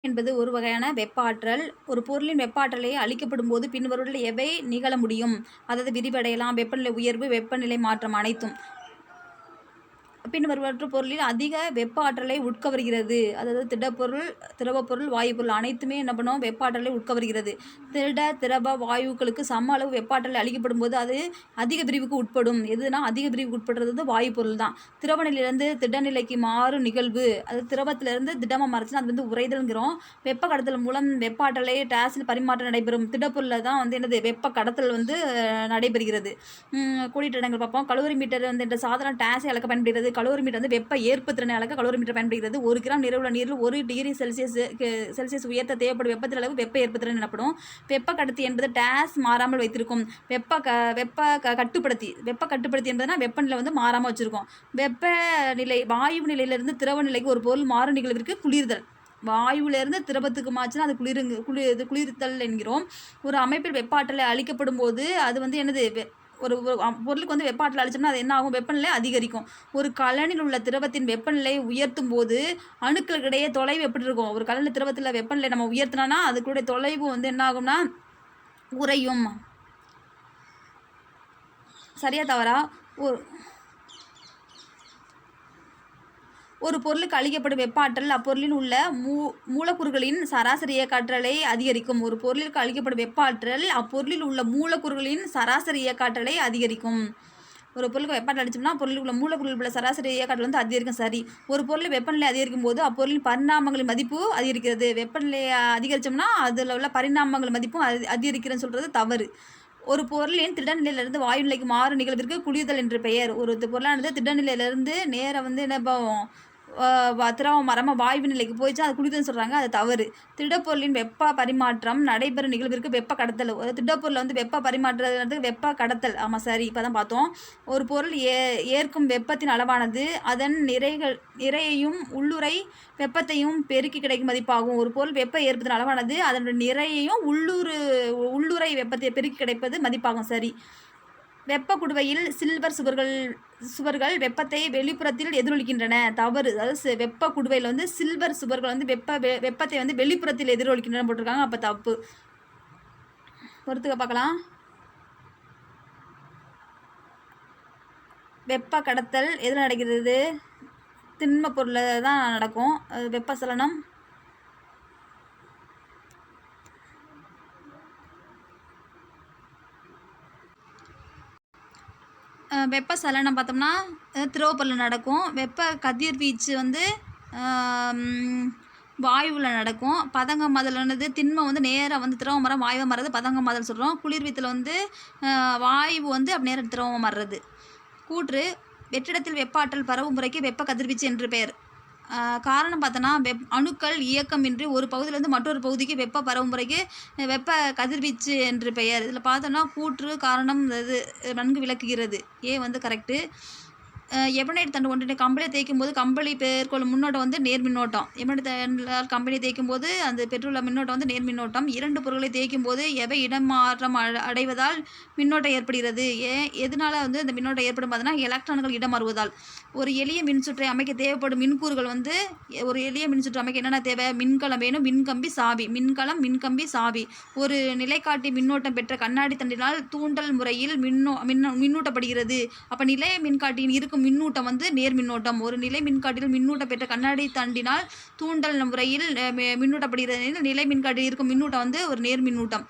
என்பது ஒரு வகையான வெப்ப ஆற்றல். ஒரு பொருளின் வெப்ப ஆற்றலை அளிக்கப்படும்போது பின்வருவனவற்றில் எவை நிகழ முடியும்? அதாவது விரிவடையலாம், வெப்பநிலை உயர்வு, வெப்பநிலை மாற்றம் அனைத்தும். பின்வருவனவற்று பொருளில் அதிக வெப்ப ஆற்றலை உட்கவர்கிறது. அதாவது திடப்பொருள், திரவப்பொருள், வாயுப்பொருள் அனைத்துமே என்ன பண்ணும்? வெப்ப ஆற்றலை உட்கவர்கிறது. திட, திரவ, வாயுக்களுக்கு சம அளவு வெப்ப ஆற்றல் அளிக்கப்படும்போது அது அதிக விரிவுக்கு உட்படும். எதுனா அதிக விரிவுக்கு உட்படுறது வந்து வாயுப்பொருள் தான். திரவ நிலையிலிருந்து திடநிலைக்கு மாறும் நிகழ்வு. அது திரவத்திலிருந்து திடமா மாறுச்சுன்னா அது வந்து உறைதல்ங்கிறோம். வெப்ப கடத்தல் மூலம் வெப்ப ஆற்றலை டேஸில் பரிமாற்றம் நடைபெறும். திடப்பொருளில் தான் வந்து என்னது? வெப்ப கடத்தல் வந்து நடைபெறுகிறது. கோடிட்ட இடங்கள் பார்ப்போம். கலோரிமீட்டர் வந்து என்ற சாதனம் டேஸை அளக்க பயன்படுகிறது. கலோரிமீட்டர் வந்து வெப்ப ஏற்பு திறனை அளக்க கலோரிமீட்டர் பயன்படுகிறது. 1 கிராம் நிறைவுள்ள நீரில் 1 டிகிரி செல்சியஸ் உயர்த்த தேவைப்படும் வெப்பத்தின் அளவு வெப்ப ஏற்பு திறன் எனப்படும். வெப்ப கடத்தி என்பது டேஸ் மாறாமல் வைத்திருக்கும். வெப்ப கட்டுப்படுத்தி என்பதுனா வெப்பநிலை வந்து மாறாமல் வச்சிருக்கும். வெப்பநிலை வாயு நிலையிலிருந்து திரவ நிலைக்கு ஒரு பொருள் மாறும் நிகழ்விற்கு குளிர்தல். வாயுவிலிருந்து திரவத்துக்கு மாச்சுன்னா அது குளிர்த்தல் என்கிறோம். ஒரு அமைப்பில் வெப்ப ஆற்றலை அளிக்கப்படும் போது அது வந்து என்னது? ஒரு பொருளுக்கு வந்து வெப்ப ஆற்றல் அளிச்சோம்னா அது என்ன ஆகும்? வெப்பநிலை அதிகரிக்கும். ஒரு கலனில் உள்ள திரவத்தின் வெப்பநிலை உயர்த்தும் போது அணுக்களுக்கிடையே தொலைவு எப்படி இருக்கும்? ஒரு கலனில் திரவத்தில் வெப்பநிலை நம்ம உயர்த்தினோன்னா அதுக்குடைய தொலைவு வந்து என்ன ஆகும்னா குறையும். சரியா தவறா? ஒரு பொருளுக்கு அளிக்கப்படும் வெப்ப ஆற்றல் அப்பொருளில் உள்ள மூலக்கூறுகளின் சராசரி இயக்க ஆற்றலை அதிகரிக்கும். ஒரு பொருளுக்கு அளிக்கப்படும் வெப்ப ஆற்றல் அப்பொருளில் உள்ள மூலக்கூறுகளின் சராசரி இயக்க ஆற்றலை அதிகரிக்கும். ஒரு பொருளுக்கு வெப்ப ஆற்றல் அளிச்சோம்னா பொருளில் உள்ள மூலக்கூறுகள் உள்ள சராசரி இயக்க ஆற்றல் வந்து அதிகரிக்கும். சரி. ஒரு பொருள் வெப்பநிலை அதிகரிக்கும் போது அப்பொருளின் பரிணாமங்களின் மதிப்பு அதிகரிக்கிறது. வெப்பநிலையை அதிகரித்தோம்னா அதில் உள்ள பரிணாமங்கள் மதிப்பும் அதிகரிக்கிறதுன்னு சொல்கிறது தவறு. ஒரு பொருளின் திடநிலையிலிருந்து வாயு நிலைக்கு மாறும் நிகழ்விற்கு குளிர்தல் என்று பெயர். ஒரு பொருளானது திடநிலையிலிருந்து நேராக வந்து என்ன திரவம் மரமாக வாயு நிலைக்கு போயிடுச்சு அது குளிர்தல்னு சொல்கிறாங்க. அது தவறு. திடப்பொருளின் வெப்ப பரிமாற்றம் நடைபெறும் நிகழ்விற்கு வெப்ப கடத்தல். திடப்பொருளில் வந்து வெப்ப பரிமாற்றத்துக்கு வெப்ப கடத்தல். ஆமாம், சரி. இப்போ தான் பார்த்தோம். ஒரு பொருள் ஏற்கும் வெப்பத்தின் அளவானது அதன் நிறையையும் உள்ளுறை வெப்பத்தையும் பெருக்கி கிடைக்கும் மதிப்பாகும். ஒரு பொருள் வெப்ப ஏற்பதன் அளவானது அதனுடைய நிறையையும் உள்ளுறை வெப்பத்தை பெருக்கி கிடைப்பது மதிப்பாகும். சரி. வெப்ப குடுவையில் சில்வர் சுவர்கள் வெப்பத்தை வெளிப்புறத்தில் எதிரொலிக்கின்றன. தவறு. அதாவது வெப்ப குடுவையில் வந்து சில்வர் சுவர்கள் வந்து வெப்பத்தை வந்து வெளிப்புறத்தில் எதிரொலிக்கின்றன போட்டிருக்காங்க. அப்போ தப்பு. பொறுத்துக்க பார்க்கலாம். வெப்ப கடத்தல் எதில் நடக்கிறது? திண்ம பொருளில் தான் நடக்கும். வெப்ப சலனம் வெப்ப சலனம் பார்த்தோம்னா திரவப்பொருளில் நடக்கும். வெப்ப கதிர்வீச்சு வந்து வாயுவில் நடக்கும். பதங்கம் மாதல்னது திண்மம் வந்து நேராக வந்து திரவம் மாற வாயுவை மாறுறது பதங்கம் மாதல் சொல்கிறோம். குளிர்வீத்தில் வந்து வாயு வந்து அப்படி நேரம் திரவமாக மாறுறது. கூற்று வெற்றிடத்தில் வெப்ப ஆற்றல் பரவும் முறைக்கு வெப்ப கதிர்வீச்சு என்று பெயர். காரணம் பார்த்தோன்னா அணுக்கள் இயக்கமின்றி ஒரு பகுதியிலேருந்து மற்றொரு பகுதிக்கு வெப்ப பரவும் முறைக்கு வெப்ப கதிர்வீச்சு என்று பெயர். இதில் பார்த்தோன்னா கூற்று காரணம் இது நன்கு விளக்குகிறது. வந்து கரெக்டு. எபனைட் தண்டு ஒன்றினை கம்பளி தேய்க்கும் போது கம்பளி பெயர்கொள்ளும் மின்னோட்டம் வந்து நேர்மின்னோட்டம். எபனைட் தண்டால் கம்பளி தேய்க்கும் போது அந்த பெற்றுள்ள மின்னோட்டம் வந்து நேர்மின்னோட்டம். 2 பொருட்களை தேய்க்கும் போது எவை இடமாற்றம் அடைவதால் மின்னோட்டம் ஏற்படுகிறது? எதனால வந்து இந்த மின்னோட்டம் ஏற்படும் பார்த்தோன்னா எலக்ட்ரான்கள் இடமாறுவதால். ஒரு எளிய மின்சுற்றை அமைக்க தேவைப்படும் மின்கூறுகள் வந்து ஒரு எளிய மின்சுற்று அமைக்க என்னென்ன தேவை? மின்கலம் வேணும், மின்கம்பி, சாவி. மின்கலம், மின்கம்பி, சாவி. ஒரு நிலைக்காட்டி மின்னோட்டம் பெற்ற கண்ணாடி தண்டினால் தூண்டல் முறையில் மின்னூட்டப்படுகிறது. அப்போ நிலைய மின்காட்டியின் இருக்கும் மின்னூட்டம் வந்து நேர் மின்னோட்டம். ஒரு நிலை மின்காட்டியில் மின்னூட்டம் பெற்ற கண்ணாடி தண்டினால் தூண்டல் முறையில் மின்னூட்டப்படுகிறது. நிலை மின்காட்டியில் இருக்கும் மின்னூட்டம் வந்து ஒரு நேர் மின்னூட்டம்.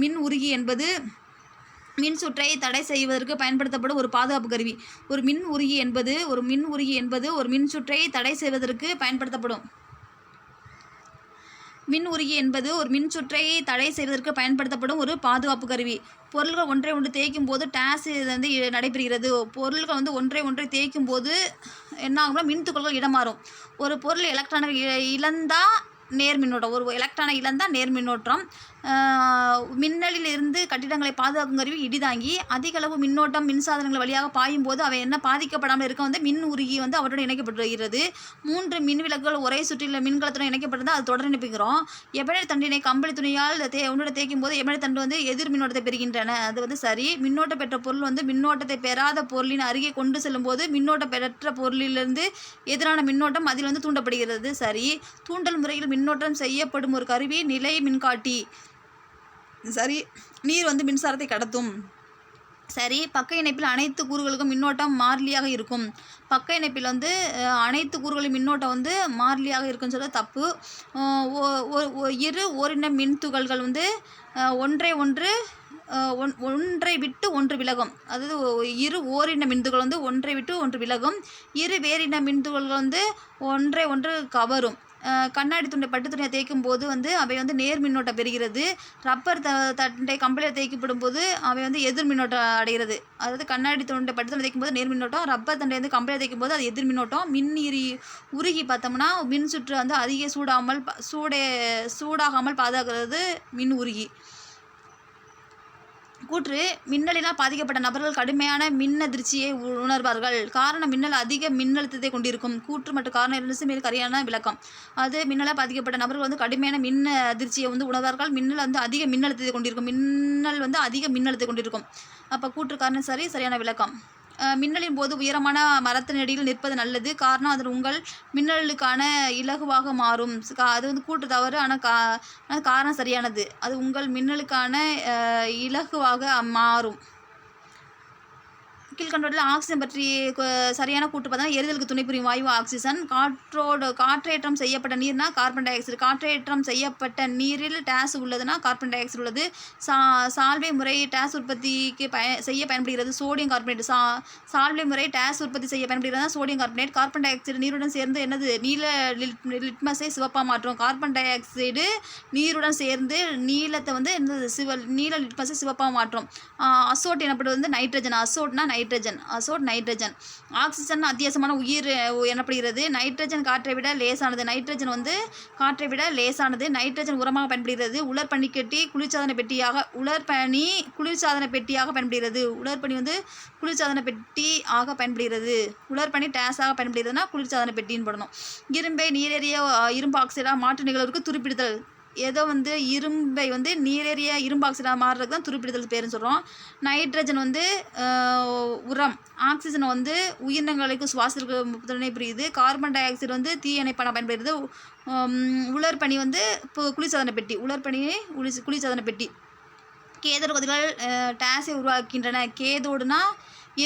மின் உருகி என்பது மின்சுற்றை தடை செய்வதற்கு பயன்படுத்தப்படும் ஒரு பாதுகாப்பு கருவி. ஒரு மின் உருகி என்பது ஒரு மின்சுற்றை தடை செய்வதற்கு பயன்படுத்தப்படும். மின் உருகி என்பது ஒரு மின்சுற்றை தடை செய்வதற்கு பயன்படுத்தப்படும் ஒரு பாதுகாப்பு கருவி. பொருள்கள் ஒன்றை ஒன்று தேய்க்கும் போது டேஸ் இது வந்து நடைபெறுகிறது. பொருள்கள் வந்து ஒன்றை தேய்க்கும் போது என்ன ஆகும்னா மின்துகள்கள் இடமாறும். ஒரு பொருள் எலக்ட்ரானை இழந்தால் நேர் மின்னோட்டம். ஒரு எலக்ட்ரானை இழந்தால் நேர் மின்னோட்டம். மின்னலில் இருந்து கட்டிடங்களை பாதுகாக்கும் கருவி இடிதாங்கி. அதிக அளவு மின்னோட்டம் மின்சாதனங்கள் வழியாக பாயும் போது அவை என்ன பாதிக்கப்படாமல் இருக்க வந்து மின் உருகி வந்து அவற்றுடன் இணைக்கப்பட்டுகிறது. 3 மின் விளக்குகள் ஒரே சுற்றில் மின்கலத்துடன் இணைக்கப்பட்டிருந்தால் அது தொடர் இணைப்புகிறோம். எபனைட் தண்டினை கம்பளி துணியால் ஒன்றுடன் தேய்க்கும் போது எபனைட் தண்டு வந்து எதிர் மின்னோட்டத்தை பெறுகின்றன. அது வந்து சரி. மின்னோட்டம் பெற்ற பொருள் வந்து மின்னோட்டத்தை பெறாத பொருளின் அருகே கொண்டு செல்லும் போது மின்னோட்டம் பெற்ற பொருளிலிருந்து எதிரான மின்னோட்டம் அதில் வந்து தூண்டப்படுகிறது. சரி. தூண்டல் முறையில் மின்னோட்டம் செய்யப்படும் ஒரு கருவி நிலை மின்காட்டி. சரி. நீர் வந்து மின்சாரத்தை கடத்தும். சரி. பக்க இணைப்பில் அனைத்து கூறுகளுக்கும் மின்னோட்டம் மாறிலியாக இருக்கும். பக்க இணைப்பில் வந்து அனைத்து கூறுகளின் மின்னோட்டம் வந்து மாறிலியாக இருக்குன்னு சொல்ல தப்பு. இரு ஓரின மின்துகள்கள் வந்து ஒன்றை விட்டு ஒன்று விலகும். அதாவது இரு ஓரின மின்துகள் வந்து ஒன்றை விட்டு ஒன்று விலகும். இரு வேறின மின்துகள்கள் வந்து ஒன்றை ஒன்று கவரும். கண்ணாடி துண்டை பட்டு துணியை தேய்க்கும் போது வந்து அவை வந்து நேர் மின்னோட்டம் பெறுகிறது. ரப்பர் தண்டை கம்பளியில் தேய்க்கப்படும் போது அவை வந்து எதிர் மின்னோட்டம் அடைகிறது. அதாவது கண்ணாடி துண்டை பட்டு துணி தேய்க்கும் போது நேர் மின்னோட்டம், ரப்பர் தண்டை வந்து கம்பளியில் தேய்க்கும் போது அது எதிர் மின்னோட்டம். உருகி பார்த்தோம்னா மின் சுற்று வந்து அதிக சூடாகாமல் பாதுகாக்கிறது மின் உருகி. கூற்று மின்னலினால் பாதிக்கப்பட்ட நபர்கள் கடுமையான மின் அதிர்ச்சியை உணர்வார்கள். காரணம் மின்னல் அதிக மின்னழுத்தத்தை கொண்டிருக்கும். கூற்று மற்றும் காரணம் இரண்டு மேல் சரியான விளக்கம். அது மின்னலால் பாதிக்கப்பட்ட நபர்கள் வந்து கடுமையான மின் அதிர்ச்சியை வந்து உணர்வார்கள். மின்னல் வந்து அதிக மின்னழுத்தத்தை கொண்டிருக்கும். மின்னல் வந்து அதிக மின்னழுத்தத்தை கொண்டிருக்கும். அப்போ கூற்று காரணம் சரியான விளக்கம். மின்னலின் போது உயரமான மரத்தினடியில் நிற்பது நல்லது. காரணம் அது உங்கள் மின்னலுக்கான இலகுவாக மாறும். அது வந்து கூற்று தவறு. ஆனால் காரணம் சரியானது. அது உங்கள் மின்னலுக்கான இலகுவாக மாறும். கீழ்கண்டோட்டில் ஆக்சிஜன் பற்றி சரியான கூற்று பார்த்தா எரிதலுக்கு துணை புரியும் வாயு ஆக்சிஜன். காற்றேற்றம் செய்யப்பட்ட நீர்னா கார்பன் டை ஆக்சைடு. காற்றேற்றம் செய்யப்பட்ட நீரில் டேஸ் உள்ளதுன்னா கார்பன் டை ஆக்சைடு உள்ளது. சால்வை முறை டேஸ் உற்பத்திக்கு செய்ய பயன்படுகிறது சோடியம் கார்பனேட். சால்வை முறை டேஸ் உற்பத்தி செய்ய பயன்படுகிறது sodium carbonate. Carbon dioxide நீருடன் சேர்ந்து என்னது நீல லிட்மஸை சிவப்பாக மாற்றும். கார்பன் டை ஆக்சைடு நீருடன் சேர்ந்து நீலத்தை வந்து என்னது நீல லிட்மஸை சிவப்பாக மாற்றும். அசோட் எனப்படுவது வந்து நைட்ரஜன். அசோட் நைட்ரஜன். ஆக்சிஜன் அத்தியாவசியமான உயிர் எனப்படுகிறது. நைட்ரஜன் காற்றை விட லேசானது. நைட்ரஜன் உரமாக பயன்படுகிறது. உலர்பனி குளிர்சாதன பெட்டியாக பயன்படுகிறது. உலர்பனி வந்து குளிர்சாதன பெட்டியாக பயன்படுகிறது. உலர்பனி டேஸாக பயன்படுகிறதுனா குளிர்சாதன பெட்டின்னு போடணும். இரும்பை நீரேறிய இரும்பு ஆக்சைடாக மாற்று நிகழ்வுக்கு துருப்பிடுதல். ஏதோ வந்து இரும்பை வந்து நீரேறிய இரும்பு ஆக்சைடாக மாறுறதுக்கு தான் துருப்பிடுதல் பேருன்னு சொல்கிறோம். நைட்ரஜன் வந்து உரம். ஆக்சிஜன் வந்து உயிரினங்களுக்கு சுவாசத்திற்கு துணை புரியுது. கார்பன் டை ஆக்சைடு வந்து தீயணைப்பான பயன்படுகிறது. உலர்பனி வந்து குளிர்சாதன பெட்டி. கேதோடு கதிர்கள் டேஸை உருவாக்கின்றன. கேதோடுனா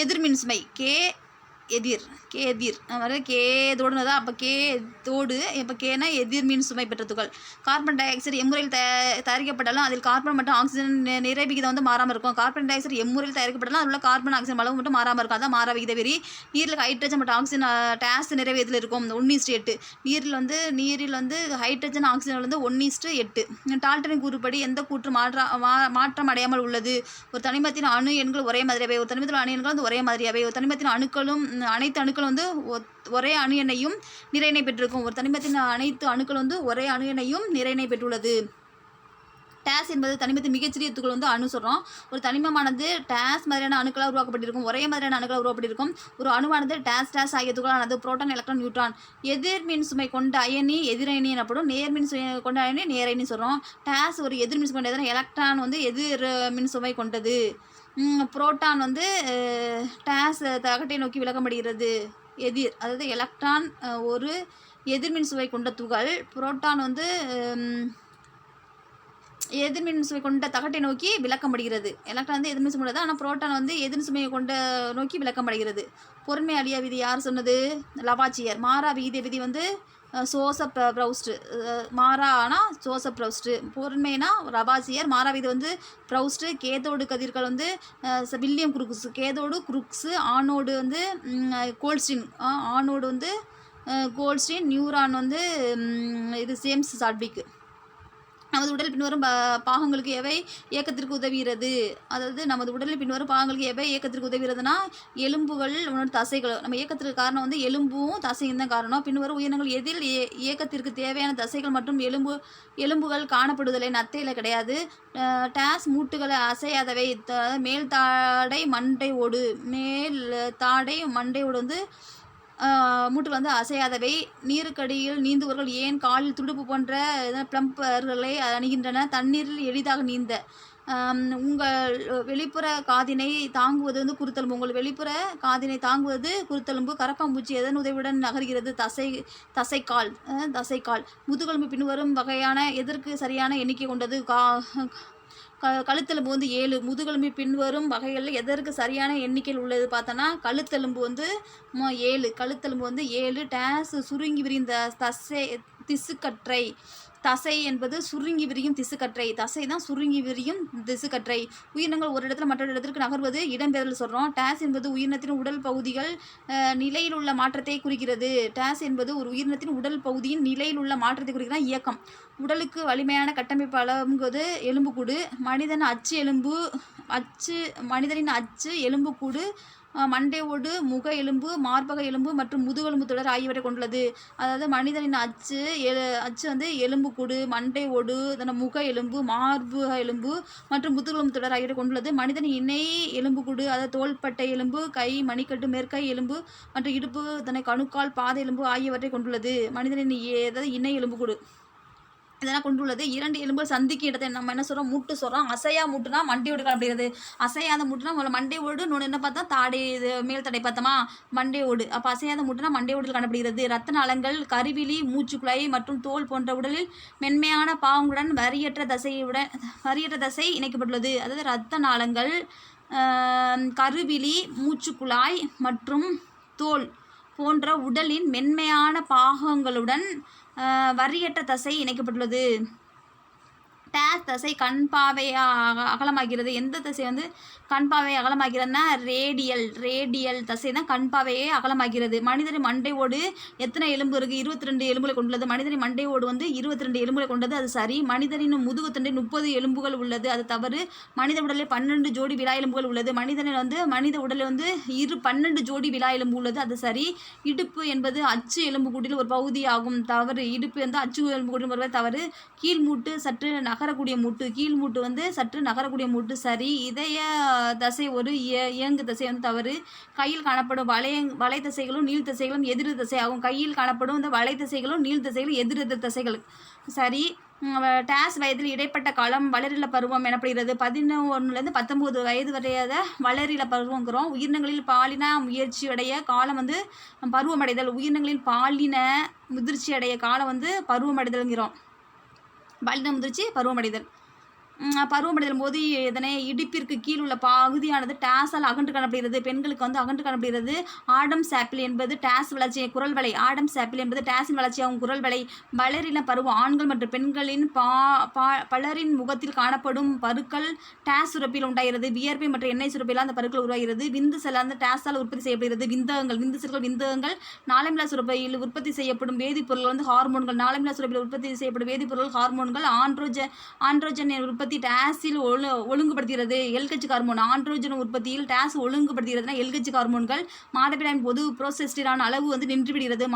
எதிர்மின் சுமை. கேதீர் கேதோடுனது. அப்போ கேதோடு இப்போ கேனா எதிர்மின் சுமை பெற்ற துகள். கார்பன் டை ஆக்சைடு எம்முறையில் தயாரிக்கப்பட்டாலும் அதில் கார்பன் மற்றும் ஆக்சிஜன் நிறை விகிதம் வந்து மாறாமல் இருக்கும். கார்பன் டை ஆக்சைடு எம்முறையில் தயாரிக்கப்பட்டாலும் அதில் உள்ள கார்பன் ஆக்சிஜன் அளவு மட்டும் மாறாமல் இருக்கும். அதான் மாறா விகித வெறி. நீரில் ஹைட்ரஜன் மற்றும் ஆக்சிஜன் டேஸ் நிறை விகிதத்தில் இருக்கும் 1:8. நீரில் வந்து ஹைட்ரஜன் ஆக்சிஜன் வந்து 1:8. டால்டனின் கூறுப்படி எந்த கூற்று மாற்றம் அடையாமல் உள்ளது? ஒரு தனிமத்தின் அணு எண்கள் ஒரே மாதிரியாவை. ஒரு தனிமத்தில் அணு எண்கள் வந்து ஒரே மாதிரியாவை. ஒரு தனிமத்தின் அனைத்து அணுக்களும் வந்து ஒரே அணு எண்ணையும் நிறையினை பெற்றிருக்கும். ஒரு தனிமத்தின் அனைத்து அணுக்கள் வந்து ஒரே அணு எண்ணையும் நிறையினை பெற்றுள்ளது. டேஸ் என்பது தனிமத்தின் மிகச்சிறிய துகள் வந்து அணு சொல்கிறோம். ஒரு தனிமமானது டேஸ் மாதிரியான அணுக்களாக உருவாக்கப்பட்டிருக்கும். ஒரே மாதிரியான அணுக்களாக உருவாக்கப்பட்டிருக்கும். ஒரு அணுவானது டேஸ் ஆகிய துகளானது புரோட்டான், எலக்ட்ரான், நியூட்ரான். எதிர்மின் சுமை கொண்ட அயனி எதிரணி எனப்படும். நேர்மின் சுமை கொண்ட அயனி நேரணி சொல்கிறோம். டேஸ் ஒரு எதிர்மின் சுமை கொண்டது. எலக்ட்ரான் வந்து எதிர் மின் சுமை கொண்டது. புரோட்டான் வந்து டேஸ் தகட்டை நோக்கி விலகப்படுகிறது. அதாவது எலக்ட்ரான் ஒரு எதிர்மின் சுவை கொண்ட துகள். புரோட்டான் வந்து எதிர்மின் சுமை கொண்ட தகட்டை நோக்கி விளக்கப்படுகிறது. எலக்ட்ரான் வந்து எதிர்மின் சுமை கொண்டது. ஆனால் புரோட்டான் வந்து எதிர் சுமையை கொண்ட நோக்கி விளக்கப்படுகிறது. பொருண்மை அழியா விதி யார் சொன்னது? லவாச்சியர். மாறா விகித விதி வந்து ஜோசப் ப்ரௌஸ்ட். மாறானா ஜோசப் ப்ரௌஸ்ட். பொருண்மைனா லவாச்சியர். மாறா விதி வந்து ப்ரௌஸ்ட். கேதோடு கதிர்கள் வந்து William Crookes. Cathode Crookes. Anode வந்து கோல்ட்ஸ்டீன். நியூரான் வந்து இது ஜேம்ஸ் சாட்விக். நமது உடல் பின்வரும் பாகங்களுக்கு எவை இயக்கத்திற்கு உதவுகிறது? அதாவது நமது உடலில் பின்வரும் பாகங்களுக்கு எவை இயக்கத்திற்கு உதவுகிறதுனா எலும்புகள், தசைகள். நம்ம இயக்கத்திற்கு காரணம் வந்து எலும்பும் தசையும் தான் காரணம். பின்வரும் உயிரினங்கள் எதில் இயக்கத்திற்கு தேவையான தசைகள் மற்றும் எலும்புகள் காணப்படுதலை? நத்தையில் கிடையாது. டேஸ் மூட்டுகளை அசையாதவை. மேல் தாடை மண்டையோடு வந்து மூட்டுகள் வந்து அசையாதவை. நீருக்கடியில் நீந்துவர்கள் ஏன் காலில் துடுப்பு போன்ற பிளம்பர்களை அணிகின்றன? தண்ணீரில் எளிதாக நீந்த. உங்கள் வெளிப்புற காதினை தாங்குவது வந்து குருத்தெலும்பு. உங்கள் வெளிப்புற காதினை தாங்குவது குருத்தெலும்பு. கரப்பான்பூச்சி எதன் உதவியுடன் நகர்கிறது? தசைக்கால். முதுகெலும்பு பின்வரும் வகையான எதற்கு சரியான எண்ணிக்கை கொண்டது? கழுத்தெலும்பு வந்து 7. முதுகெலும்பு பின்வரும் வகைகளில் எதற்கு சரியான எண்ணிக்கையில் உள்ளது பார்த்தோன்னா கழுத்தெலும்பு வந்து 7. கழுத்தெலும்பு வந்து 7. டேஸ் சுருங்கி விரிந்த திசுக்கற்றை. தசை என்பது சுருங்கி விரியும் திசுக்கற்றை. தசை தான் சுருங்கி விரியும் திசுக்கற்றை. உயிரினங்கள் ஒரு இடத்துல மற்றொரு இடத்திற்கு நகர்வது இடம்பெயர்தல் சொல்கிறோம். டேஸ் என்பது உயிரினத்தின் உடல் பகுதிகள் நிலையில் உள்ள மாற்றத்தை குறிக்கிறது. டேஸ் என்பது ஒரு உயிரினத்தின் உடல் பகுதியின் நிலையில் உள்ள மாற்றத்தை குறிக்கிற இயக்கம். உடலுக்கு வலிமையான கட்டமைப்பு வழங்குவது எலும்புக்கூடு. மனிதனின் அச்சு எலும்புக்கூடு மண்டை ஓடு, முக எலும்பு, மார்பக எலும்பு மற்றும் முதுகெலும்பு தொடர் ஆகியவற்றை கொண்டுள்ளது. அதாவது மனிதனின் அச்சு வந்து எலும்புக்கூடு, மண்டை ஓடு, முக எலும்பு, மார்பக எலும்பு மற்றும் முதுகெலும்பு தொடர் ஆகியவற்றை கொண்டுள்ளது. மனிதனின் இணை எலும்புக்கூடு அதாவது தோள்பட்டை எலும்பு, கை, மணிக்கட்டு, மேற்கை எலும்பு மற்றும் இடுப்பு, கணுக்கால், பாத எலும்பு ஆகியவற்றை கொண்டுள்ளது. மனிதனின் இணை எலும்புக்கூடு இதெல்லாம் கொண்டுள்ளது. 2 எலும்புகள் சந்திக்கும் இடத்தை நம்ம என்ன சொல்கிறோம்? மூட்டு சொல்கிறோம். அசையா மூட்டுனா மண்டையோடு காணப்படுகிறது. அசையாத மூட்டுனா முதல்ல மண்டை ஓடு, இன்னொன்று என்ன பார்த்தா தாடை, இது மேல் தடை பார்த்தோமா, மண்டை ஓடு. அப்போ அசையாத மூட்டுனா மண்டை ஓடில் காணப்படுகிறது. இரத்த நாளங்கள், கருவிழி, மூச்சுக்குழாய் மற்றும் தோல் போன்ற உடலில் மென்மையான பாகங்களுடன் வரியற்ற தசை இணைக்கப்பட்டுள்ளது. அதாவது இரத்த நாளங்கள், கருவிழி, மூச்சுக்குழாய் மற்றும் தோல் போன்ற உடலின் மென்மையான பாகங்களுடன் வரியற்ற தசை இணைக்கப்பட்டுள்ளது. டேஸ் தசை கண்பாவை அகலமாகிறது. எந்த தசை வந்து கண்பாவை அகலமாகிறதுனா ரேடியல் தசை தான் கண்பாவையே அகலமாகிறது. மனிதனின் மண்டை ஓடு எத்தனை எலும்பு இருக்குது? 22 எலும்புகளை கொண்டுள்ளது. மனிதனின் மண்டை ஓடு வந்து 22 எலும்புகளை கொண்டது, அது சரி. மனிதனின் முதுகுத்தண்டில் 30 எலும்புகள் உள்ளது, அது தவறு. மனித உடலில் 12 ஜோடி விலா எலும்புகள் உள்ளது. மனித உடலில் வந்து 12 ஜோடி விலா எலும்பு உள்ளது, அது சரி. இடுப்பு என்பது அச்சு எலும்புக்கூட்டில் ஒரு பகுதி ஆகும், தவறு. இடுப்பு வந்து அச்சு எலும்புக்கூட்டில் ஒரு தவறு. கீழ்மூட்டு சற்று நகரக்கூடிய மூட்டு. கீழ்மூட்டு வந்து சற்று நகரக்கூடிய மூட்டு, சரி. இதய தசை ஒரு இயங்கு தசை வந்து தவறு. கையில் காணப்படும் வலை தசைகளும் நீள் தசைகளும் எதிர் தசை ஆகும். கையில் காணப்படும் இந்த வலை தசைகளும் நீள் தசைகளும் எதிர் தசைகள், சரி. டேஸ் வயதில் இடைப்பட்ட காலம் வளரில பருவம் எனப்படுகிறது. 11 to 19 வயது வரையாத வளரில பருவங்கிறோம். உயிரினங்களில் பாலின முயற்சியடைய காலம் வந்து பருவமடைதல். உயிரினங்களின் பாலின முதிர்ச்சியடைய காலம் வந்து பருவமடைதல்ங்கிறோம். பாலின முதிர்ச்சி பருவமடைதல். பருவமடைதல் போது இதனை இடுப்பிற்கு கீழ் உள்ள பகுதியானது டேஸால் அகன்று காணப்படுகிறது. பெண்களுக்கு வந்து அகன்று காணப்படுகிறது. ஆடம் சாப்பிள் என்பது டேஸ் வளர்ச்சி குரல் வலை. ஆடம் சாப்பிள் என்பது டேஸின் வளர்ச்சியாகும் குரல் வலை. வளரின பருவம் ஆண்கள் மற்றும் பெண்களின் பலரின் முகத்தில் காணப்படும் பருக்கள் டேஸ் சுரப்பில் உண்டாகிறது. வியர்வை மற்றும் எண்ணெய் சுரப்பில் அந்த பருக்கள் உருவாகிறது. விந்து செல் அந்த டேஸால் உற்பத்தி செய்யப்படுகிறது. விந்தகங்கள் நாளமில்லா சுரப்பியில் உற்பத்தி செய்யப்படும் வேதிப்பொருட்கள் வந்து ஹார்மோன்கள். நாளமில்லா சுரப்பில் உற்பத்தி செய்யப்படும் வேதிப்பொருட்கள் ஹார்மோன்கள். ஆண்ட்ரோஜன் உற்பத்தி டேஸில் ஒழுங்குபடுத்துகிறது. எல்கச் ஹார்மோன். ஆண்ட்ரோஜன் உற்பத்தியில் டேஸ் ஒழுங்குபடுத்துகிறதுனா எல்கச் ஹார்மோன்கள். மாதவிடாயின் போது புரோஜெஸ்டரான் அளவு வந்து நின்றுவிடுகிறது.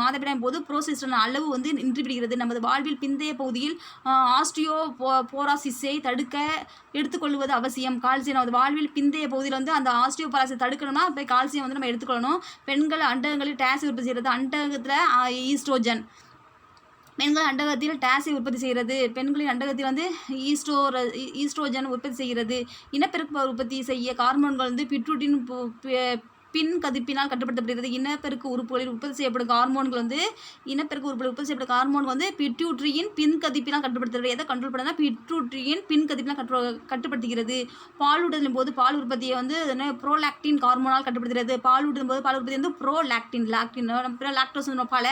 நமது வாழ்வில் பிந்தைய பகுதியில் ஆஸ்டியோபோரோசிஸை தடுக்க எடுத்துக்கொள்வது அவசியம். கால்சியம். நமது வாழ்வில் பிந்தைய பகுதியில் வந்து அந்த ஆஸ்டியோபோரோசிஸை தடுக்கணும்னா போய் கால்சியம் வந்து நம்ம எடுத்துக்கொள்ளணும். பெண்கள் அண்டகங்களில் டேஸ் உற்பத்தி செய்கிறது. அண்டகத்தில் ஈஸ்ட்ரோஜன். பெண்கள் அண்டகத்தில் டேஸை உற்பத்தி செய்கிறது. பெண்களின் அண்டகத்தில் வந்து ஈஸ்ட்ரோஜன் உற்பத்தி செய்கிறது. இனப்பெருக்க உற்பத்தி செய்ய ஹார்மோன்கள் வந்து பிட்ரூட்டின் பின் கதிப்பினால் கட்டுப்படுத்தப்படுகிறது. இனப்பெருக்க உறுப்புகளில் உற்பத்தி செய்யப்படும் ஹார்மோன்கள் வந்து பிட்யூட்ரியின் பின் கதிப்பினால் கட்டுப்படுத்தப்படுகிறது. எதை கண்ட்ரோல் பண்ணா பிட்யூட்ரியின் பின் கதிப்பினால் கட்டுப்படுத்துகிறது. பாலூட்டலின் போது பால் உற்பத்தியை வந்து ப்ரோலாக்டின் ஹார்மோனால் கட்டுப்படுத்துகிறது. பாலூட்டும் போது பால் உற்பத்தி வந்து ப்ரோலாக்டின் லாக்டோஸ் பால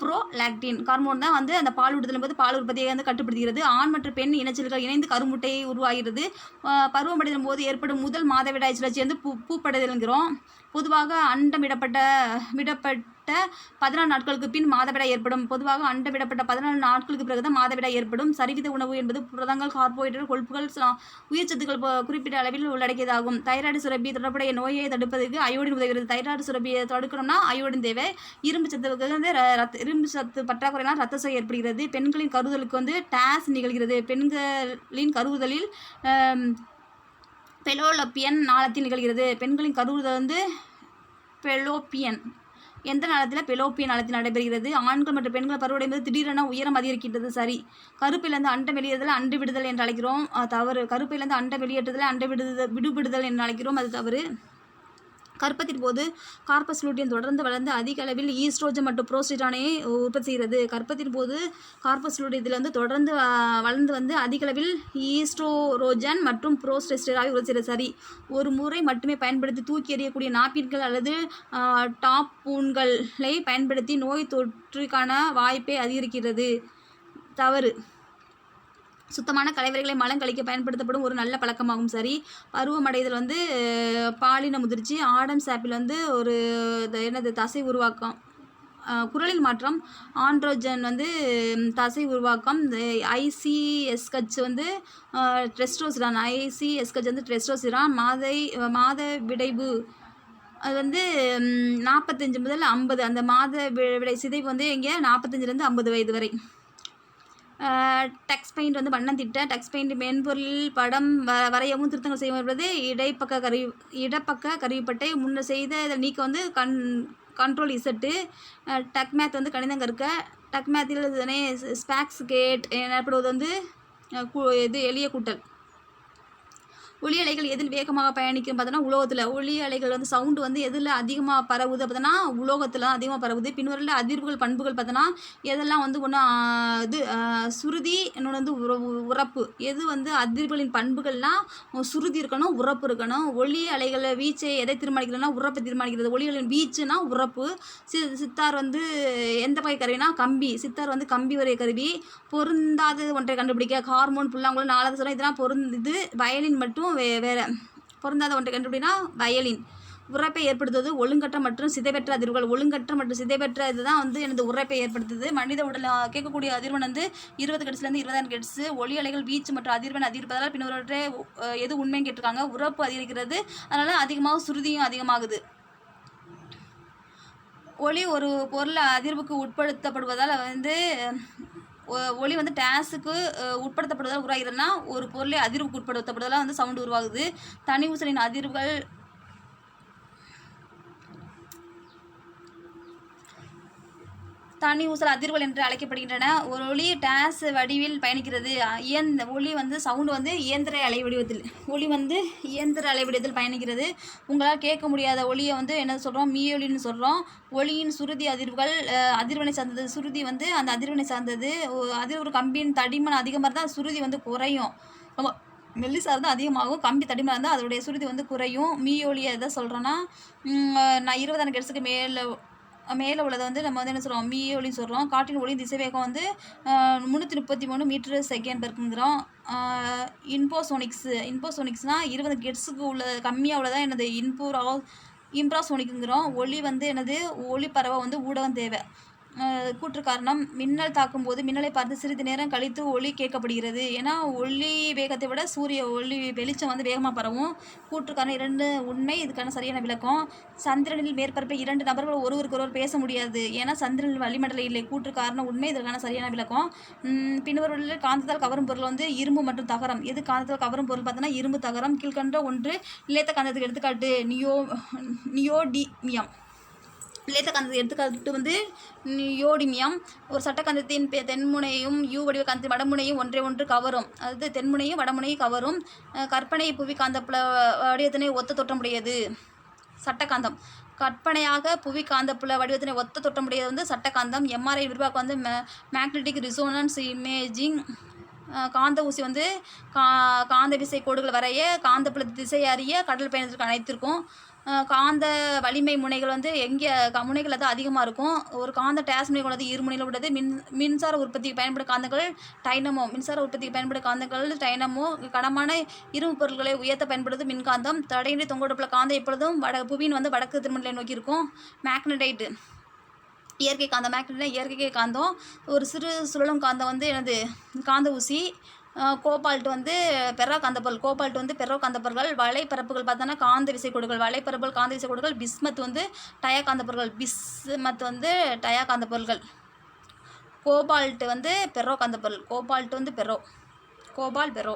ப்ரோலாக்டின் ஹார்மோன் தான் வந்து அந்த பாலூட்டலின் போது பால் உற்பத்தியை வந்து கட்டுப்படுத்துகிறது. ஆண் மற்றும் பெண் இனச்செல்கள் இணைந்து கருமுட்டையை உருவாகிறது. பருவமடைதலின் போது ஏற்படும் முதல் மாதவிடாய் சுழற்சி வந்து பூப்படைதல்ங்கிறோம். பொதுவாக அண்டமிடப்பட்ட 14 நாட்களுக்கு பின் மாதவிடாய் ஏற்படும். பொதுவாக அண்டமிடப்பட்ட 14 நாட்களுக்கு பிறகுதான் மாதவிடாய் ஏற்படும். சரிவித உணவு என்பது புரதங்கள், கார்போஹைட்ரேட், கொழுப்புகள், உயிர்ச்சத்துக்கள் குறிப்பிட்ட அளவில் உள்ளடக்கியதாகும். தைராய்டு சுரப்பி தொடர்புடைய நோயை தடுப்பதற்கு அயோடின் உதவுகிறது. தைராய்டு சுரப்பியை தடுக்கணும்னா அயோடின் தேவை. இரும்பு சத்து பற்றாக்குறையினால் இரத்த சோகை ஏற்படுகிறது. பெண்களின் கருதலுக்கு வந்து டேஸ் நிகழ்கிறது. பெண்களின் கருவுதலில் பெலோலப்பியன் நாளத்தில் நிகழ்கிறது. பெண்களின் கருவுறுதல் வந்து பெலோப்பியன் எந்த நாளத்தில் பெலோப்பிய நாளத்தில் நடைபெறுகிறது? ஆண்கள் மற்றும் பெண்கள் பருவடைம்போது திடீரென உயரம் அதிகரிக்கின்றது. சரி. கருப்பையிலிருந்து அண்டம் வெளியேறுதல் அண்டு விடுதல் என்று அழைக்கிறோம். தவறு. கருப்பையிலிருந்து அண்டம் வெளியேற்றுதலை அண்ட விடுபடுதல் என்று அழைக்கிறோம். அது தவறு. கர்ப்பத்தின் போது கார்பஸ் லூட்டியம் தொடர்ந்து வளர்ந்து அதிக அளவில் ஈஸ்ட்ரோஜன் மற்றும் புரோஸ்டேட்டானை உற்பத்தி செய்கிறது. கர்ப்பத்தின் போது கார்பஸ் லூட்டியத்தில் வந்து தொடர்ந்து வளர்ந்து வந்து அதிக அளவில் ஈஸ்ட்ரோஜன் மற்றும் புரோஸ்டெஸ்டராவை உற்பத்தி செய்கிறது. சரி. ஒரு முறை மட்டுமே பயன்படுத்தி தூக்கி எறியக்கூடிய நாப்கின்கள் அல்லது டாப்பூன்களை பயன்படுத்தி நோய் தொற்றுக்கான வாய்ப்பை அதிகரிக்கிறது. தவறு. சுத்தமான கழிவறைகளை மலம் கழிக்க பயன்படுத்தப்படும் ஒரு நல்ல பழக்கமாகும். சரி. பருவமடைதல் வந்து பாலின முதிர்ச்சி. ஆடம்ஸ் ஆப்பிள் வந்து ஒரு தசை உருவாக்கம். குரலில் மாற்றம். ஆண்ட்ரோஜன் வந்து தசை உருவாக்கம். ஐசிஎஸ்கச் வந்து டெஸ்டோஸ்டிரான். ஐசிஎஸ்கச் வந்து டெஸ்டோஸ்டிரான். மாத விடைவு அது வந்து 45 முதல் 50. அந்த மாத விடை சிதைவு வந்து இங்கே 45லேருந்து 50 வயது வரை. டெக்ஸ்ட் பெயிண்ட் வந்து வண்ணம் திட்ட. டெக்ஸ்ட் பெயிண்ட் மென்பொருளில் படம் வரையவும் திருத்தங்கள் செய்யவும் என்பது இடப்பக்க கருவிப்பட்டை. முன்னர் செய்த இதை நீக்க வந்து கண்ட்ரோல் இசட்டு. டக் மேத் வந்து கணிதம் கற்க. டக் மேத்தில் ஸ்பாக்ஸ் கேட் எனப்படுவது வந்து எளிய கூட்டல். ஒளி அலைகள் எதில் வேகமாக பயணிக்கும் பார்த்தோன்னா உலோகத்தில். ஒளி அலைகள் வந்து சவுண்டு வந்து எதில் அதிகமாக பரவுது பார்த்தோன்னா உலோகத்தில் அதிகமாக பரவுது. பின்வரில் அதிர்வுகள் பண்புகள் பார்த்தோன்னா எதெல்லாம் வந்து ஒன்று சுருதி, இன்னொன்று வந்து உரப்பு. எது வந்து அதிர்வுகளின் பண்புகள்னால் சுருதி இருக்கணும், உரப்பு இருக்கணும். ஒளி அலைகள் வீச்சை எதை தீர்மானிக்கிறதுனா உரப்பை தீர்மானிக்கிறது. ஒளிகளின் வீச்சுனா உரப்பு. சித்தார் வந்து எந்த வகை கருவினா கம்பி. சித்தார் வந்து கம்பி வரைய கருவி. பொருந்தாத ஒன்றை கண்டுபிடிக்க. ஹார்மோன், புல்லாங்குழல், 4வது சொல்ல இதெல்லாம் பொருந்துது. வயலின் மட்டும் வேறு. பொருந்தாத ஒன்றை கண்டுபிடினா வயலின். உரைப்பை ஏற்படுத்துவது ஒழுங்கற்ற மற்றும் சிதைவற்ற அதிர்வுகள். ஒழுங்கற்ற மற்றும் சிதைவற்ற இதுதான் வந்து எனது உரைப்பை ஏற்படுத்துது. மனித உடல் கேட்கக்கூடிய அதிர்வன் வந்து 20 ஹெர்ட்ஸ்லேருந்து 20,000 ஹெர்ட்ஸ். ஒளி அலைகள் வீச்சு மற்றும் அதிர்வன் அதிகரிப்பதால் பின்னவற்றை எது உண்மைன்னு கேட்டிருக்காங்க. உரப்பு அதிகரிக்கிறது, அதனால் அதிகமாக சுருதியும் அதிகமாகுது. ஒளி ஒரு பொருள் அதிர்வுக்கு உட்படுத்தப்படுவதால் வந்து ஒளி வந்து டேஸுக்கு உட்படுத்தப்படுவதால் உருவாகிறதுனா ஒரு பொருளை அதிர்வுக்கு உட்படுத்தப்படுவதால் வந்து சவுண்டு உருவாகுது. தனி ஊசலின் அதிர்வுகள் தனி ஊசல் அதிர்வுகள் என்று அழைக்கப்படுகின்றன. ஒரு ஒளி டேஸ் வடிவில் பயணிக்கிறது. ஒளி வந்து சவுண்டு வந்து இயந்திர அலை வடிவத்தில். ஒளி வந்து இயந்திர அலை வடிவத்தில் பயணிக்கிறது. உங்களால் கேட்க முடியாத ஒளியை வந்து என்ன சொல்கிறோம்? மீயொலின்னு சொல்கிறோம். ஒளியின் சுருதி அதிர்வுகள் அதிர்வனை சார்ந்தது. சுருதி வந்து அந்த அதிர்வனை சார்ந்தது. அதிர்வு கம்பியின் தடிமன் அதிகமாக இருந்தால் சுருதி வந்து குறையும். ரொம்ப மெல்லிசாக இருந்தால் அதிகமாகும். கம்பி தடிமனாக இருந்தால் அதோடைய சுருதி வந்து குறையும். மீயொலியை எதை சொல்கிறேன்னா, நான் 20,000 ஹெர்ட்ஸுக்கு மேலே உள்ளதை வந்து நம்ம வந்து என்ன சொல்கிறோம்? மீயொலின்னு சொல்கிறோம். காற்றின் ஒளி திசைவேகம் வந்து 333 மீட்டர் செகண்ட் இருக்குங்கிறோம். இன்போசோனிக்ஸ்னால் 20 ஹெர்ட்ஸுக்கு உள்ள கம்மியாக உள்ளதான் என்னது இன்ஃப்ராசோனிக்குங்கிறோம். ஒளி வந்து என்னது? ஒளி பரவ வந்து ஊடகம் தேவை. கூற்று காரணம். மின்னல் தாக்கும் போது மின்னலை பார்த்து சிறிது நேரம் கழித்து ஒளி கேட்கப்படுகிறது. ஏன்னா ஒளி வேகத்தை விட சூரிய ஒளி வெளிச்சம் வந்து வேகமாக பரவும். கூற்று காரணம் 2 உண்மை. இதுக்கான சரியான விளக்கம். சந்திரனில் மேற்பரப்பை 2 நபர்கள் ஒருவருக்கொருவர் பேச முடியாது. ஏன்னா சந்திரனில் வளிமண்டலம் இல்லை. கூற்று காரணம் உண்மை. இதற்கான சரியான விளக்கம். பின்வருள்ள காந்தத்தால் கவரும் பொருள் வந்து இரும்பு மற்றும் தகரம். எது காந்தத்தால் கவரும் பொருள் பார்த்தோன்னா இரும்பு, தகரம். கீழ்கண்ட ஒன்று நிலைத்த காந்தத்துக்கு எடுத்துக்காட்டு நியோடிமியம். நிலைத்த காந்தத்தை எடுத்துக்காட்டு வந்து நியோடிமியம். ஒரு சட்டகாந்தத்தின் தென்முனையும் யூ வடிவ காந்தத்தின் வடமுனையும் ஒன்று கவரும். அதாவது தென்முனையும் வடமுனையும் கவரும். கற்பனை புவி காந்தப்புல வடிவத்தினை ஒத்த தோற்றமுடையது சட்டகாந்தம். கற்பனையாக புவி காந்தப்புல வடிவத்தினை ஒத்த தோற்றமுடையது வந்து சட்டகாந்தம். எம்ஆர்ஐ விரிவாக்கம் வந்து மேக்னெட்டிக் ரிசோனன்ஸ் இமேஜிங். காந்த ஊசி வந்து காந்த விசை கோடுகள் வரைய, காந்தப்புல திசை அறிய, கடல் பயணத்திற்கு அனைத்திற்கும். காந்த வலிமை முனைகள் வந்து எங்கே முனைகள் தான் அதிகமாக இருக்கும். ஒரு காந்த டேஸ் முனை கொண்டது இருமுனையில் உள்ளது. மின்சார உற்பத்திக்கு பயன்படும் காந்தங்கள் டைனமோ. மின்சார உற்பத்திக்கு பயன்படும் காந்தங்கள் டைனமோ. கனமான இரும்பு பொருட்களை உயர்த்த பயன்படுது மின்காந்தம். தடையின்றி தொங்கோடுப்புல காந்தம் எப்பொழுதும் புவியின் வந்து வடக்கு திருமணலை நோக்கி இருக்கும். மேக்னடைட்டு இயற்கை காந்தம். மேக்னடைட் இயற்கை காந்தம். ஒரு சிறு சுழலும் காந்தம் வந்து எனது காந்த ஊசி. கோபால்ட் வந்து பெரோ காந்தப்பொருள். கோபால்ட் வந்து பெரோ காந்தப்பொருள்கள். வலைப்பரப்புகள் பார்த்தோன்னா காந்த விசைக்கோடுகள். வலைப்பரப்புகள் காந்த விசைக்கோடுகள். பிஸ்மத் வந்து டயா காந்தப்பொருள்கள். பிஸ்மத் வந்து டயா காந்தப்பொருள்கள். கோபால்ட் வந்து பெரோ காந்தப்பொருள். கோபால்ட் வந்து கோபால் பெரோ.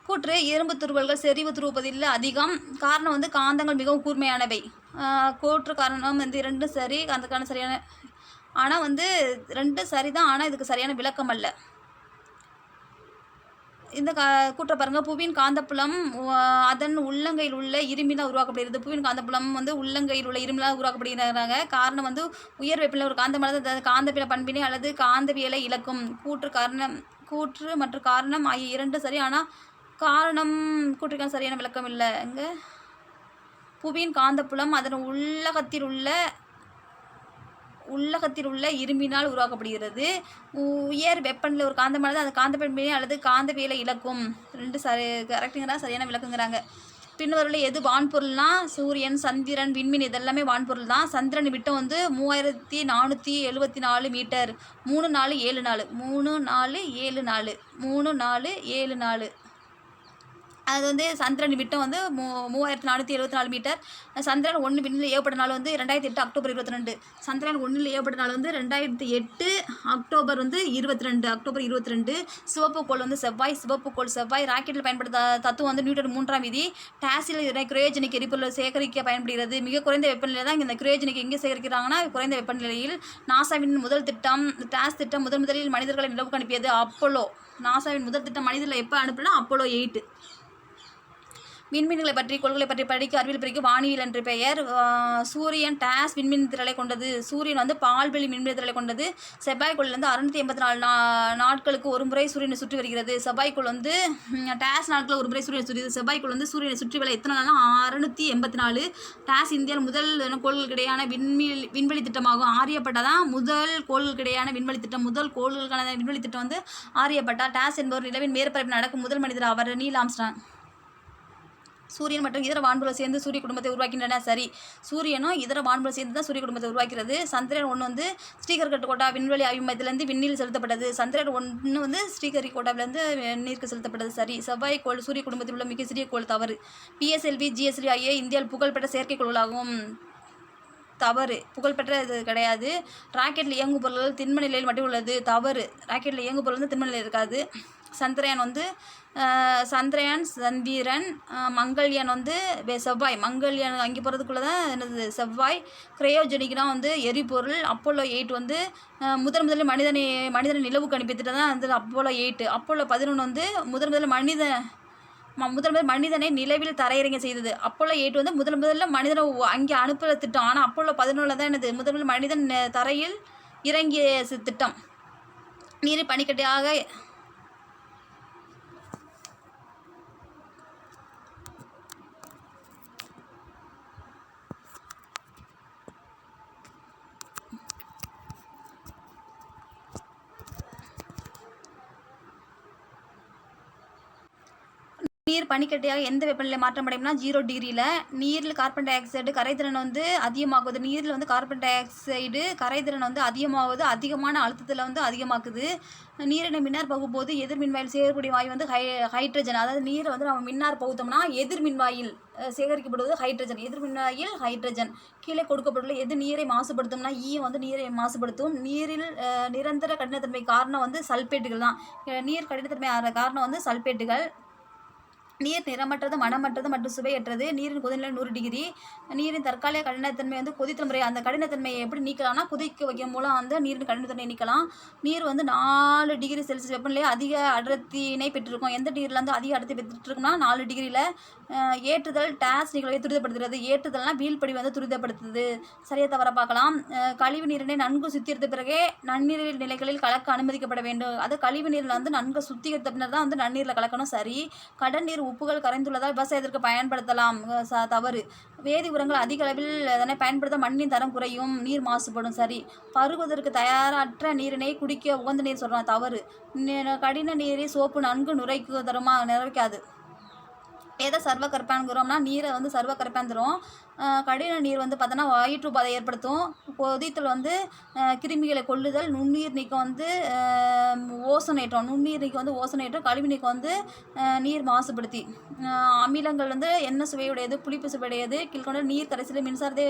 கூற்று. இரும்பு துருவல்கள் செறிவு துருவப்பதில் அதிகம். காரணம் வந்து காந்தங்கள் மிகவும் கூர்மையானவை. கூற்று காரணம் வந்து 2 சரி, அதுக்கான சரியான ஆனால் வந்து 2 சரிதான், ஆனால் இதுக்கு சரியான விளக்கம் அல்ல. இந்த கூற்றை பாருங்கள். புவியின் காந்தப்புலம் அதன் உள்ளங்கையில் உள்ள இரும்பினால் உருவாக்கப்படுகிறது. புவியின் காந்தப்புலம் வந்து உள்ளங்கையில் உள்ள இரும்பினால் உருவாக்கப்படுகிறாங்க. காரணம் வந்து உயர் வெப்பநிலை ஒரு காந்தமானது காந்தப்பில பண்பினை அல்லது காந்தவியலை இழக்கும். கூற்று மற்றும் காரணம் ஆகிய 2 சரி, ஆனால் காரணம் கூற்றுக்கான சரியான விளக்கம் இல்லை. இங்கே புவியின் காந்தப்புலம் அதன் உள்ளகத்தில் உள்ள இரும்பினால் உருவாக்கப்படுகிறது. உயர் வெப்பநிலை ஒரு காந்தமானது அந்த காந்த பண்பினை அல்லது காந்தவியலை இழக்கும். 2 சரி கரெக்டுங்கிறா, சரியான விளக்குங்கிறாங்க. பின்வருள்ள எது வான்பொருள்னா சூரியன், சந்திரன், விண்மீன் இதெல்லாமே வான்பொருள் தான். சந்திரன் விட்டம் வந்து 3474 மீட்டர். 3474 அது வந்து சந்திரன் விட்டம் வந்து 3474 மீட்டர். சந்திரன் 1 விண்ணில் ஏவப்பட்ட நாள் வந்து 2008 அக்டோபர் 22. சந்திரன் 1 ஏவப்பட்ட நாள் வந்து 2008 அக்டோபர் 22. சிவப்பு கோள் வந்து செவ்வாய். ராக்கெட்டில் பயன்படுத்த தத்துவம் வந்து நியூட்டன் 3ஆம் விதி. டாஸில் கிரையோஜெனிக் எரிபொருள் சேகரிக்க பயன்படுகிறது. மிக குறைந்த வெப்பநிலை தான் இந்த கிரையோஜெனிக் எங்கே சேகரிக்கிறாங்கன்னா குறைந்த வெப்பநிலையில். நாசாவின் முதல் திட்டம் டாஸ் திட்டம் முதலில் மனிதர்களை நிலவுக்கு அனுப்பியது அப்போலோ. நாசாவின் முதல் திட்டம் மனிதர்களை எப்போ அனுப்புனா அப்போலோ 8. விண்மீன்களை பற்றி கொள்கைகளை பற்றி படிக்க அறிவியல் பிரிக்க வானியல் என்று பெயர். சூரியன் டாஸ் விண்மீன் திரளை கொண்டது. சூரியன் வந்து பால்வெளி மின்மின் திரளை கொண்டது. செவ்வாய்க்கோள் வந்து 684 நாட்களுக்கு ஒரு முறை சூரியனை சுற்றி வருகிறது. செவ்வாய்க்கோள் வந்து டாஸ் நாட்களில் ஒரு முறை சூரியனை சுற்றி. செவ்வாய்க்கோள் வந்து சூரியனை சுற்றி வர எத்தனை நாள்னா 684. டாஸ் இந்தியாவில் முதல் கோள்களுக்கிடையான விண்வெளி திட்டமாகும். ஆரியப்பட்டா தான் முதல் கோள்களுக்கிடையான விண்வெளி திட்டம். முதல் கோள்களுக்கான விண்வெளி திட்டம் வந்து ஆரியப்பட்டா. டாஸ் என்பவர் நிலவின் மேற்பரப்பில் நடக்கும் முதல் மனிதர். அவர் நீல் ஆம்ஸ்ட்ராங். சூரியன் மற்றும் இதர வான்பொருள் சேர்ந்து சூரிய குடும்பத்தை உருவாக்கின்றன. சரி, சூரியனும் இதர வான்பொருள் சேர்ந்து தான் சூரிய குடும்பத்தை உருவாக்கிறது. சந்திரன் 1 வந்து ஸ்ரீஹரிகோட்டா விண்வெளி ஆய்வு மையத்திலிருந்து விண்ணில் செலுத்தப்பட்டது. சந்திரன் 1 வந்து ஸ்ரீஹரிகோட்டாவிலிருந்து நீருக்கு செலுத்தப்பட்டது. சரி, செவ்வாய்க்கோள் சூரிய குடும்பத்தில் உள்ள மிக சிறிய கோள். தவறு. PSLV GSLV ஆகிய இந்தியாவில் புகழ்பெற்ற செயற்கைக்கோள்களாகும். தவறு. புகழ்பெற்ற இது கிடையாது. ராக்கெட்டில் இயங்கும் பொருள்கள் திண்ம நிலையில் மட்டும் உள்ளது. தவறு. ராக்கெட்டில் இயங்கும் பொருள் வந்து திண்ம நிலையில் இருக்காது. சந்திரயான் வந்து சந்திரன். மங்கள்யான் வந்து செவ்வாய். மங்கள்யான் அங்கே போகிறதுக்குள்ளே தான் என்னது செவ்வாய். கிரையோஜெனிக்னா வந்து எரிபொருள். அப்போலோ 8 வந்து முதலில் மனிதனை நிலவுக்கு அனுப்பிட்டு தான் வந்து அப்போலோ 8. அப்போலோ 11 வந்து முதல் மனிதனை நிலவில் தரையிறங்க செய்தது. அப்போலோ 8 வந்து முதல்ல மனிதனை அங்கே அனுப்புகிற திட்டம். ஆனால் அப்போலோ 11 தான் என்னது முதல் மனிதன் தரையில் இறங்கிய திட்டம். நீர் பனிக்கட்டியாக நீர் பனிக்கட்டியாக எந்த வெப்பநிலை மாற்றமடையும்னா 0 டிகிரியில். நீரில் கார்பன் டை ஆக்சைடு கரைதிறன் வந்து அதிகமாகுது. நீரில் வந்து கார்பன் டை ஆக்சைடு கரைதிறன் வந்து அதிகமாகுது. அதிகமான அழுத்தத்தில் வந்து அதிகமாக்குது. நீரினை மின்னார் பகும்போது எதிர் மின்வாயில் சேகரிக்கக்கூடிய வாயு வந்து ஹைட்ரஜன். அதாவது நீரை வந்து நம்ம மின்னார் பகுத்தோம்னா எதிர் மின்வாயில் சேகரிக்கப்படுவது ஹைட்ரஜன். எதிர் மின்வாயில் ஹைட்ரஜன். கீழே கொடுக்கப்பட்டுள்ள எது நீரை மாசுபடுத்தும்னா வந்து நீரை மாசுபடுத்தும். நீரில் நிரந்தர கடினத்தன்மை காரணம் வந்து சல்பேட்டுகள் தான். நீர் கடினத்தன்மை ஆகிற காரணம் வந்து சல்பேட்டுகள். நீர் நிறமற்றது, மனமற்றது மற்றும் சுவையற்றது. நீரின் கொதிநிலை 100 டிகிரி. நீரின் தற்காலிக கடினத்தன்மை வந்து கொதித்தல் முறை. அந்த கடினத்தன்மையை எப்படி நீக்கலாம்னா கொதிக்க வைக்கும் மூலம் வந்து நீரின் கடினத்தன்மையை நீக்கலாம். நீர் வந்து 4 டிகிரி செல்சியஸ் வெப்பநிலை அதிக அடர்த்தியினை பெற்றிருக்கும். எந்த டிகிரியில் வந்து அதிக அடர்த்தி பெற்றுருக்குன்னா 4 டிகிரியில். ஏற்றுதல் டாஸ் நிகழ்வை துரிதப்படுத்துகிறது. ஏற்றுதல்னா வீழ்படி வந்து துரிதப்படுத்துது. சரியாக தவற பார்க்கலாம். கழிவு நீரினை நன்கு சுத்திகரித்த பிறகே நன்னீர் நிலைகளில் கலக்க அனுமதிக்கப்பட வேண்டும். அது கழிவு நீரில் வந்து நன்கு சுத்திகரித்த பின்னர் தான் வந்து நன்னீரில் கலக்கணும். சரி. கடல் நீர் உப்புகள் கரைந்துள்ளதால் விவசாயத்திற்கு பயன்படுத்தலாம். தவறு. வேதி உரங்கள் அதிக அளவில் அதனை பயன்படுத்த மண்ணின் தரம் குறையும். நீர் மாசுபடும். சரி. பருகுவதற்கு தயாரற்ற நீரினை குடிக்க உகந்த நீர் சொல்கிறான். தவறு. கடின நீரை சோப்பு நன்கு நிறைக்காது. எதை சர்வ கரைப்பான்கிறோம்னா நீரை வந்து சர்வ கரைப்பான் தரும். கடின நீர் வந்து பார்த்தோன்னா வயிற்றுப்பாதை ஏற்படுத்தும். கொதித்தல் வந்து கிருமிகளை கொல்லுதல். நுண்ணுயிர் நீக்கம் வந்து ஓசோனேற்றம், நுண்ணுயிர் நீக்கம் வந்து ஓசோனேற்றம், கழிவு நீக்கம் வந்து நீர் மாசுபடுத்தி. அமிலங்கள் வந்து என்ன சுவையுடையது, புளிப்பு சுவையுடையது, கீழ்கண்ட நீர் கரைசலில் மின்சாரத்தை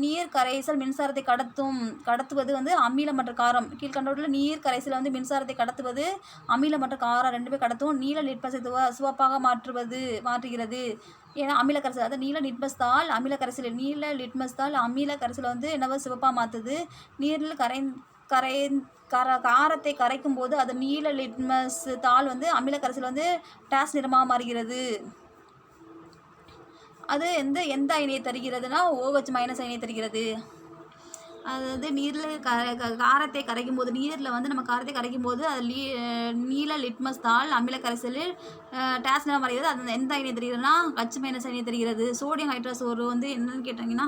நீர் கரைசல் மின்சாரத்தை கடத்துவது வந்து அமிலம் மற்றும் காரம். கீழ்கண்டவற்றில் நீர் கரைசல் வந்து மின்சாரத்தை கடத்துவது அமிலம் மற்றும் காரம் ரெண்டுமே கடத்தும். நீல லிட்மஸை சிவப்பாக மாற்றுகிறது. ஏன்னா அமில கரைசல், அதாவது நீல லிட்மஸ் தாள் அமில கரைசலை வந்து என்னவோ சிவப்பாக மாற்றுது. நீரில் காரத்தை கரைக்கும் போது அது நீல லிட்மஸ் தாள் வந்து அமில கரைசல் வந்து டேஸ் நிறமாக மாறுகிறது. அது எந்த அயனியை தருகிறதுனா OH- அயனியை தருகிறது. அதாவது நீரில் காரத்தை கரைக்கும் போது, நீரில் வந்து நம்ம காரத்தை கரைக்கும் போது அது நீல லிட்மஸ் தாள் அமில கரைசலில் டேஸ் நிறம் மாறுகிறது. அது எந்த அயனியை தருகிறதுனா H- அயனியை தருகிறது. சோடியம் ஹைட்ராக்சைடு வந்து என்னன்னு கேட்டிங்கன்னா